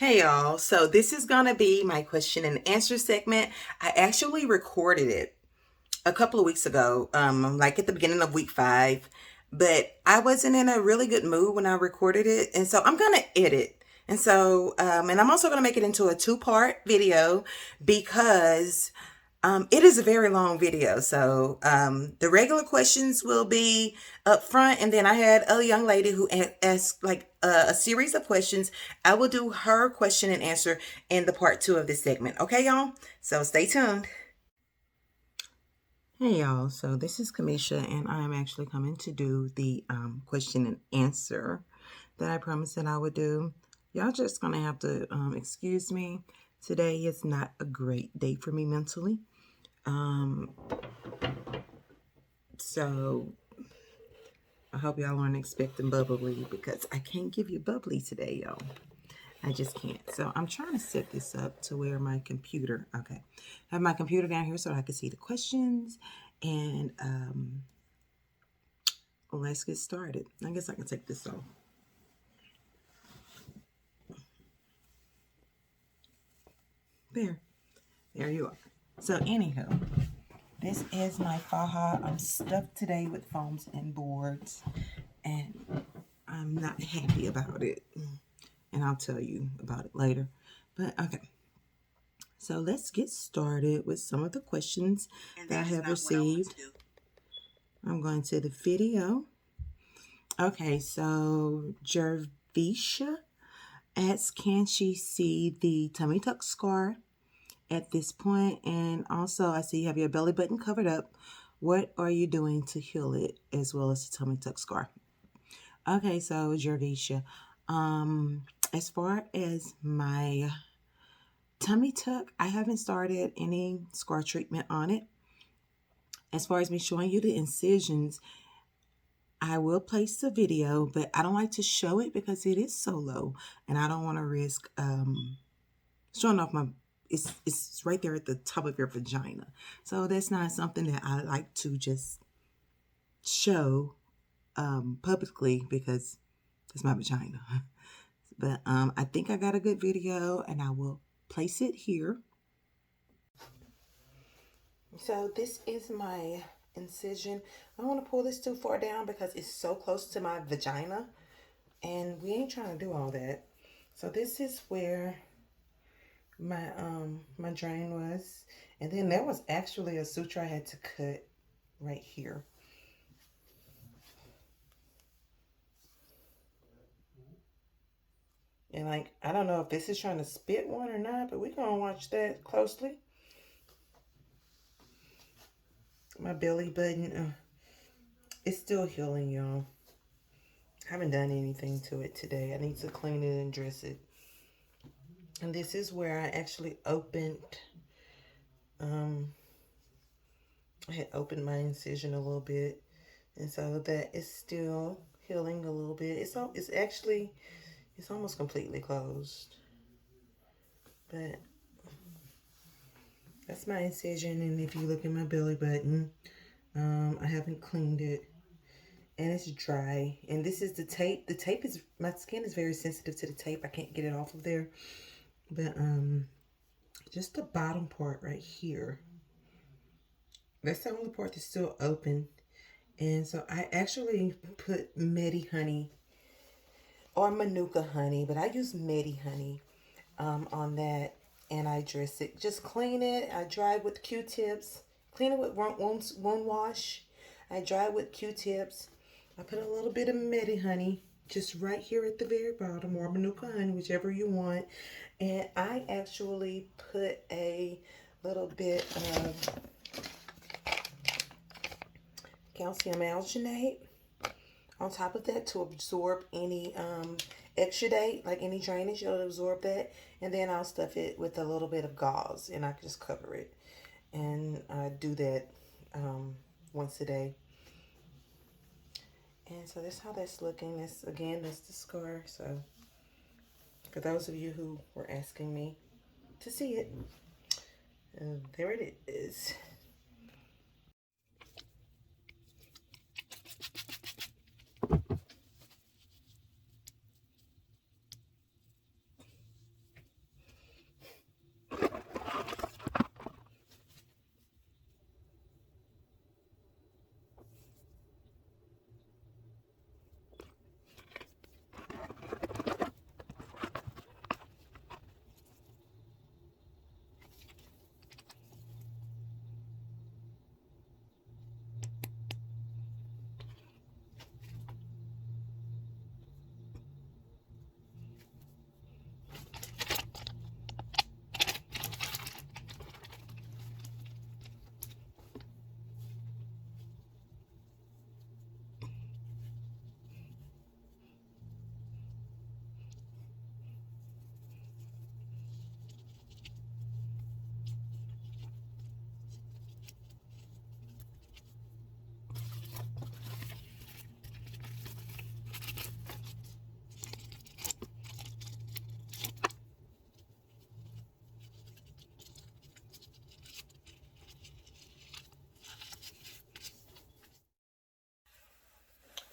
Hey y'all, so this is gonna be my question and answer segment. I actually recorded it a couple of weeks ago, like at the beginning of week 5, but I wasn't in a really good mood when I recorded it, and so I'm gonna edit. And I'm also gonna make it into a two-part video because it is a very long video. So the regular questions will be up front, and then I had a young lady who asked like a series of questions. I will do her question and answer in the part 2 of this segment. Okay, y'all? So stay tuned. Hey, y'all. So this is Kamisha, and I am actually coming to do the question and answer that I promised that I would do. Y'all just gonna have to excuse me. Today is not a great day for me mentally. Um, so I hope y'all aren't expecting bubbly because I can't give you bubbly today, y'all. I just can't. So I'm trying to set this up to where my computer, okay, have my computer down here so I can see the questions. And let's get started. I guess I can take this off. There you are. So anyhow, this is my faja. I'm stuffed today with foams and boards, and I'm not happy about it. And I'll tell you about it later. But okay. So let's get started with some of the questions that I have received. I'm going to the video. Okay, so Jervisha asks, can she see the tummy tuck scar at this point? And also, I see you have your belly button covered up. What are you doing to heal it as well as the tummy tuck scar? Okay, so Jervisha, as far as my tummy tuck, I haven't started any scar treatment on it. As far as me showing you the incisions, I will place the video, but I don't like to show it because it is so low, and I don't want to risk showing off my. It's right there at the top of your vagina, so that's not something that I like to just show publicly because it's my vagina. But I think I got a good video, and I will place it here. So this is my incision. I don't want to pull this too far down because it's so close to my vagina, and we ain't trying to do all that. So this is where my drain was, and then there was actually a suture I had to cut right here. And like, I don't know if this is trying to spit one or not, but we're gonna watch that closely. My belly button, it's still healing, y'all. I haven't done anything to it today. I need to clean it and dress it. And this is where I actually opened, I had opened my incision a little bit. And so that is still healing a little bit. It's almost completely closed. But that's my incision. And if you look at my belly button, I haven't cleaned it. And it's dry. And this is the tape. The tape is, my skin is very sensitive to the tape. I can't get it off of there. But just the bottom part right here. That's the only part that's still open. And so I actually put Medi honey or Manuka honey, but I use Medi honey on that, and I dress it. Just clean it. I dry it with Q-tips. Clean it with wound wash. I dry it with Q-tips. I put a little bit of Medi honey just right here at the very bottom, or Manuka honey, whichever you want. And I actually put a little bit of calcium alginate on top of that to absorb any exudate, like any drainage. It'll absorb that. And then I'll stuff it with a little bit of gauze, and I just cover it. And I do that once a day. And so that's how that's looking. That's the scar. So for those of you who were asking me to see it, there it is.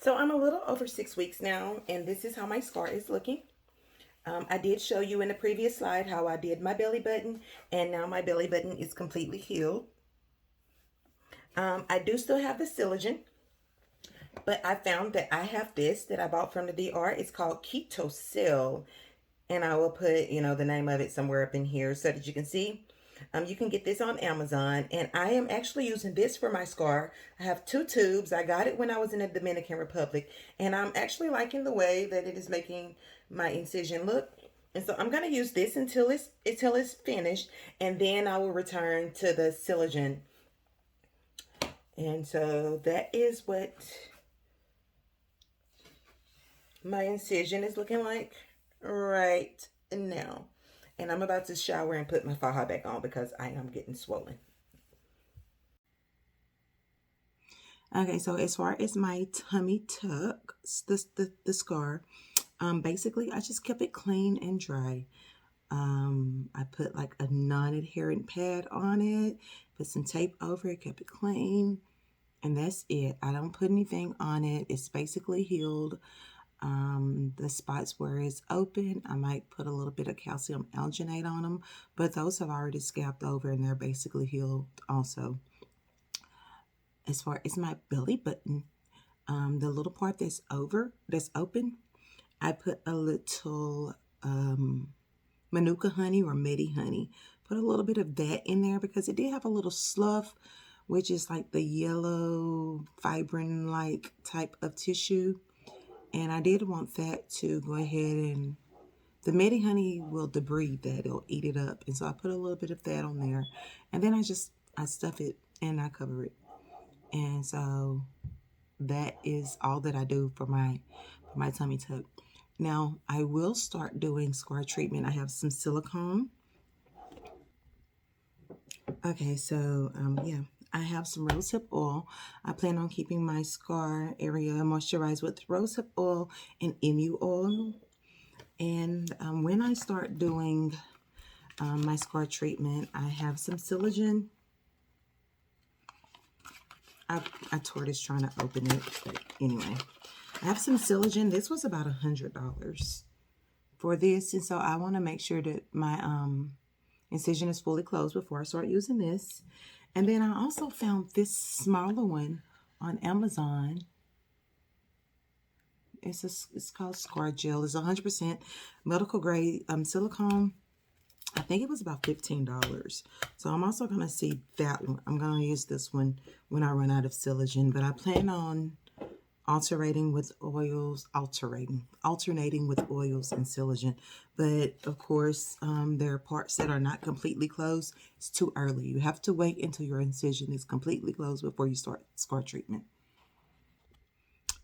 So I'm a little over 6 weeks now, and this is how my scar is looking. I did show you in the previous slide how I did my belly button, and now my belly button is completely healed. I do still have the silicone, but I found that I have this that I bought from the DR. It's called Keto Cell, and I will put, the name of it somewhere up in here so that you can see. You can get this on Amazon, and I am actually using this for my scar. I have 2 tubes. I got it when I was in the Dominican Republic, and I'm actually liking the way that it is making my incision look. And so I'm going to use this until it's finished, and then I will return to the silicone. And so that is what my incision is looking like right now. And I'm about to shower and put my faja back on because I am getting swollen. Okay, so as far as my tummy tuck, the scar, basically I just kept it clean and dry. I put like a non-adherent pad on it, put some tape over it, kept it clean, and that's it. I don't put anything on it. It's basically healed. The spots where it's open, I might put a little bit of calcium alginate on them, but those have already scabbed over and they're basically healed also. As far as my belly button, the little part that's open, I put a little Manuka honey or Medi honey. Put a little bit of that in there because it did have a little slough, which is like the yellow fibrin-like type of tissue. And I did want that to go ahead, and the Medi honey will debride that. It'll eat it up. And so I put a little bit of that on there. And then I stuff it and I cover it. And so that is all that I do for my tummy tuck. Now, I will start doing scar treatment. I have some silicone. Okay, so yeah, I have some rosehip oil. I plan on keeping my scar area moisturized with rosehip oil and emu oil. And when I start doing my scar treatment, I have some silicone. I tore this trying to open it, but anyway. I have some silicone. This was about $100 for this, and so I want to make sure that my incision is fully closed before I start using this. And then I also found this smaller one on Amazon. It's called Scar Gel. It's 100% medical grade silicone. I think it was about $15. So I'm also going to see that one. I'm going to use this one when I run out of silicone, but I plan on alternating with oils and silicone. But of course, there are parts that are not completely closed. It's too early. You have to wait until your incision is completely closed before you start scar treatment.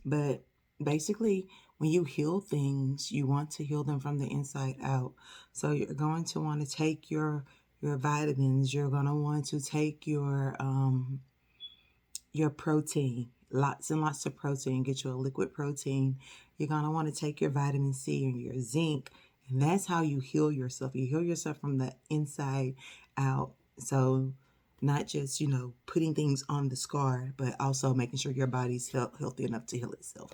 But basically, when you heal things, you want to heal them from the inside out. So you're going to want to take your vitamins. You're going to want to take your protein, lots and lots of protein. Get you a liquid protein. You're going to want to take your vitamin C and your zinc. And that's how you heal yourself. You heal yourself from the inside out. So not just, putting things on the scar, but also making sure your body's healthy enough to heal itself.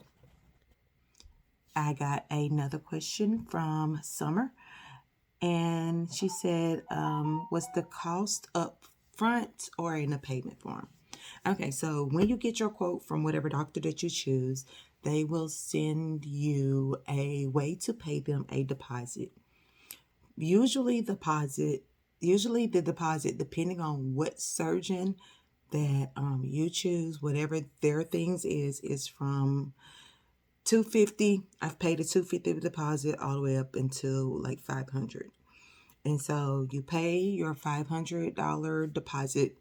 I got another question from Summer, and she said, was the cost up front or in a payment form? Okay, so when you get your quote from whatever doctor that you choose, they will send you a way to pay them a deposit. Usually the deposit, depending on what surgeon that you choose, whatever their things is from $250. I've paid a $250 deposit all the way up until like $500. And so you pay your $500 deposit,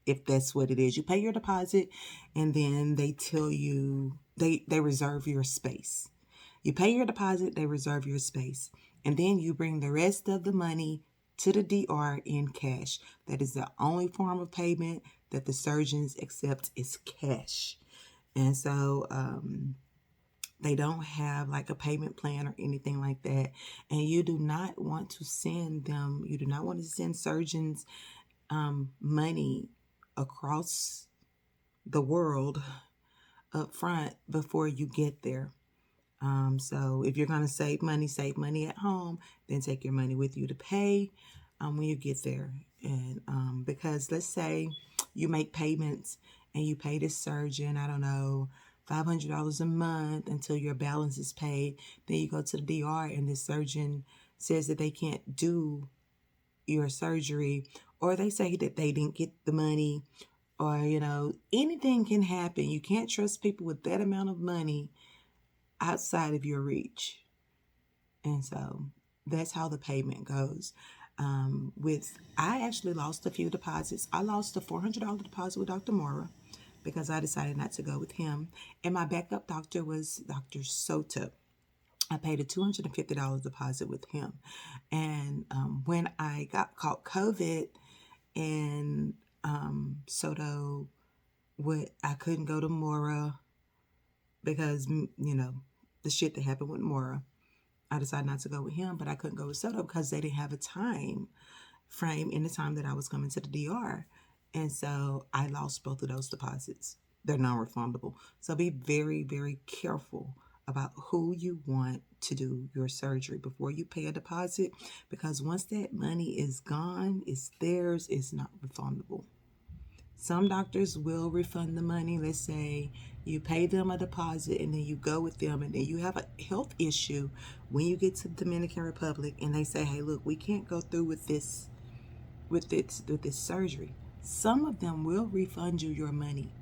if that's what it is. You pay your deposit, and then they tell you they reserve your space. You pay your deposit, they reserve your space, and then you bring the rest of the money to the DR in cash. That is the only form of payment that the surgeons accept is cash. And so they don't have like a payment plan or anything like that. And you do not want to send surgeons money across the world up front before you get there. So if you're going to save money at home, then take your money with you to pay when you get there. And because let's say you make payments and you pay this surgeon, I don't know, $500 a month until your balance is paid. Then you go to the DR and this surgeon says that they can't do your surgery, or they say that they didn't get the money, or anything can happen. You can't trust people with that amount of money outside of your reach. And so that's how the payment goes. I actually lost a few deposits. I lost a $400 deposit with Dr. Mora because I decided not to go with him. And my backup doctor was Dr. Soto. I paid a $250 deposit with him. And when I caught COVID and Soto, I couldn't go to Mora because, the shit that happened with Mora. I decided not to go with him, but I couldn't go with Soto because they didn't have a time frame in the time that I was coming to the DR. And so I lost both of those deposits. They're non-refundable. So be very, very careful about who you want to do your surgery before you pay a deposit, because once that money is gone, it's theirs, it's not refundable. Some doctors will refund the money. Let's say you pay them a deposit and then you go with them and then you have a health issue when you get to the Dominican Republic and they say, hey, look, we can't go through with this surgery. Some of them will refund you your money,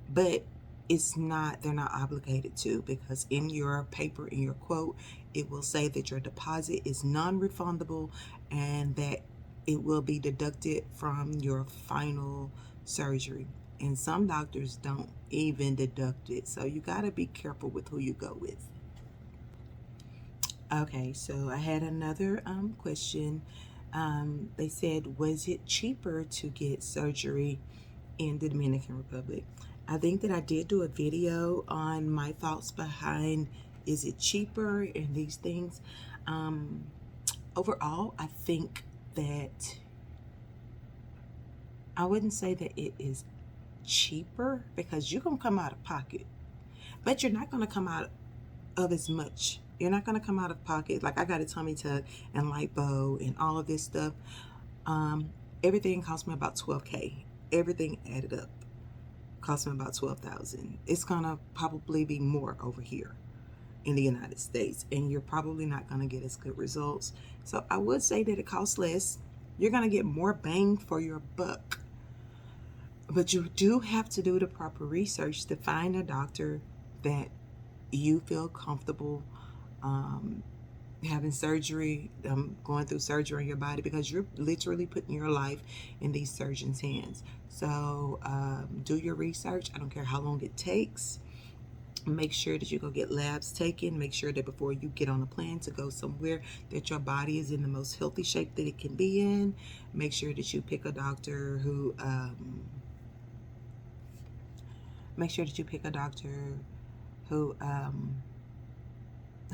but they're not obligated to, because in your paper, in your quote, it will say that your deposit is non-refundable and that it will be deducted from your final surgery. And some doctors don't even deduct it. So you got to be careful with who you go with. Okay, so I had another question. They said, was it cheaper to get surgery in the Dominican Republic? I think that I did do a video on my thoughts behind, is it cheaper and these things. Overall, I think that I wouldn't say that it is cheaper, because you're going to come out of pocket, but you're not going to come out of as much. You're not going to come out of pocket. Like, I got a tummy tuck and lipo and all of this stuff. Everything cost me about $12K. Everything added up cost me about $12,000. It's gonna probably be more over here in the United States, and you're probably not gonna get as good results. So I would say that it costs less. You're gonna get more bang for your buck, but you do have to do the proper research to find a doctor that you feel comfortable having surgery, going through surgery on your body, because you're literally putting your life in these surgeons' hands. So do your research. I don't care how long it takes. Make sure that you go get labs taken. Make sure that before you get on a plane to go somewhere, that your body is in the most healthy shape that it can be in. Make sure that you pick a doctor who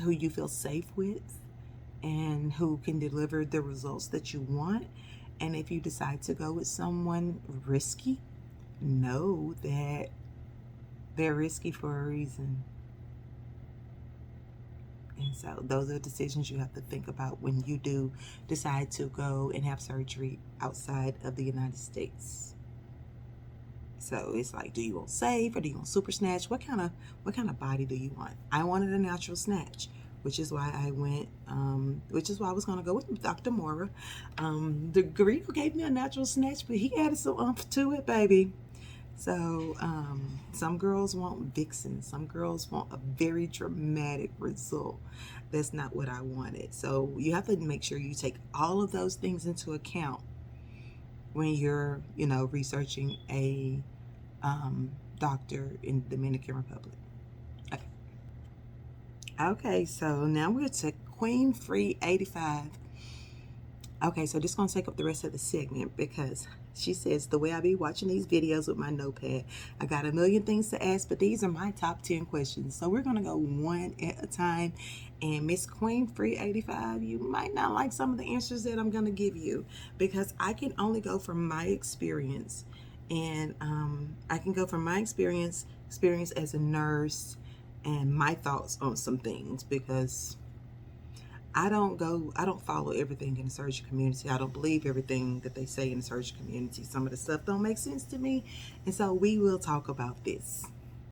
who you feel safe with and who can deliver the results that you want. And if you decide to go with someone risky, know that they're risky for a reason. And so those are decisions you have to think about when you do decide to go and have surgery outside of the United States. So it's like, do you want safe or do you want super snatch? What kind of body do you want? I wanted a natural snatch, which is why I went, which is why I was going to go with Dr. Mora. The Greek gave me a natural snatch, but he added some oomph to it, baby. So some girls want vixen. Some girls want a very dramatic result. That's not what I wanted. So you have to make sure you take all of those things into account when you're, researching a doctor in the Dominican Republic. Okay, so now we're to Queen Free 85. Okay, so this is going to take up the rest of the segment, because she says, the way I be watching these videos with my notepad, I got a million things to ask, but these are my top 10 questions. So we're going to go one at a time. And Miss Queen Free 85, you might not like some of the answers that I'm going to give you, because I can only go from my experience And I can go from my experience as a nurse and my thoughts on some things, because I don't follow everything in the surgery community. I don't believe everything that they say in the surgery community. Some of the stuff don't make sense to me. And so we will talk about this.